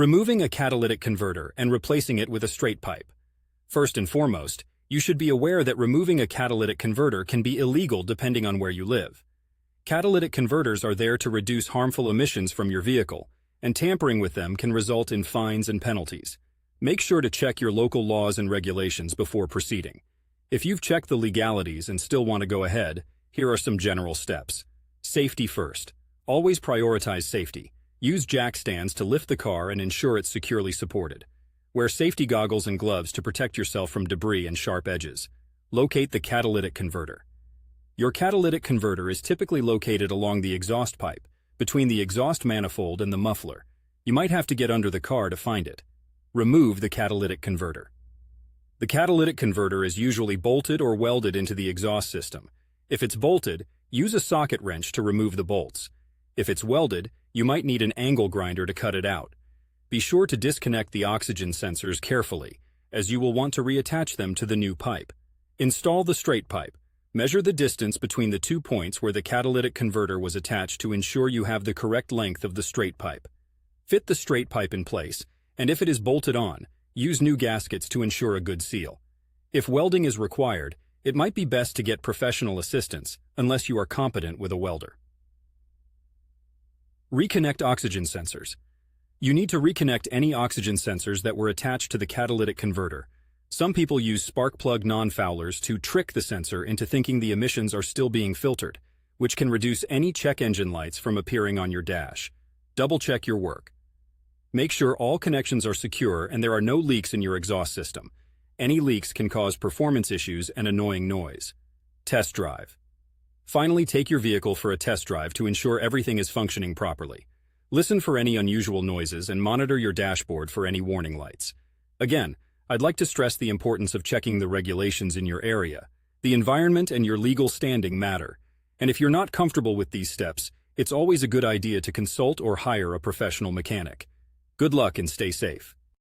Removing a catalytic converter and replacing it with a straight pipe. First and foremost, you should be aware that removing a catalytic converter can be illegal depending on where you live. Catalytic converters are there to reduce harmful emissions from your vehicle, and tampering with them can result in fines and penalties. Make sure to check your local laws and regulations before proceeding. If you've checked the legalities and still want to go ahead, here are some general steps. Safety first. Always prioritize safety. Use jack stands to lift the car and ensure it's securely supported. Wear safety goggles and gloves to protect yourself from debris and sharp edges. Locate the catalytic converter. Your catalytic converter is typically located along the exhaust pipe, between the exhaust manifold and the muffler. You might have to get under the car to find it. Remove the catalytic converter. The catalytic converter is usually bolted or welded into the exhaust system. If it's bolted, use a socket wrench to remove the bolts. If it's welded, you might need an angle grinder to cut it out. Be sure to disconnect the oxygen sensors carefully, as you will want to reattach them to the new pipe. Install the straight pipe. Measure the distance between the 2 points where the catalytic converter was attached to ensure you have the correct length of the straight pipe. Fit the straight pipe in place, and if it is bolted on, use new gaskets to ensure a good seal. If welding is required, it might be best to get professional assistance unless you are competent with a welder. Reconnect oxygen sensors. You need to reconnect any oxygen sensors that were attached to the catalytic converter. Some people use spark plug non-foulers to trick the sensor into thinking the emissions are still being filtered, which can reduce any check engine lights from appearing on your dash. Double-check your work. Make sure all connections are secure and there are no leaks in your exhaust system. Any leaks can cause performance issues and annoying noise. Test drive. Finally, take your vehicle for a test drive to ensure everything is functioning properly. Listen for any unusual noises and monitor your dashboard for any warning lights. Again, I'd like to stress the importance of checking the regulations in your area. The environment and your legal standing matter. And if you're not comfortable with these steps, it's always a good idea to consult or hire a professional mechanic. Good luck and stay safe.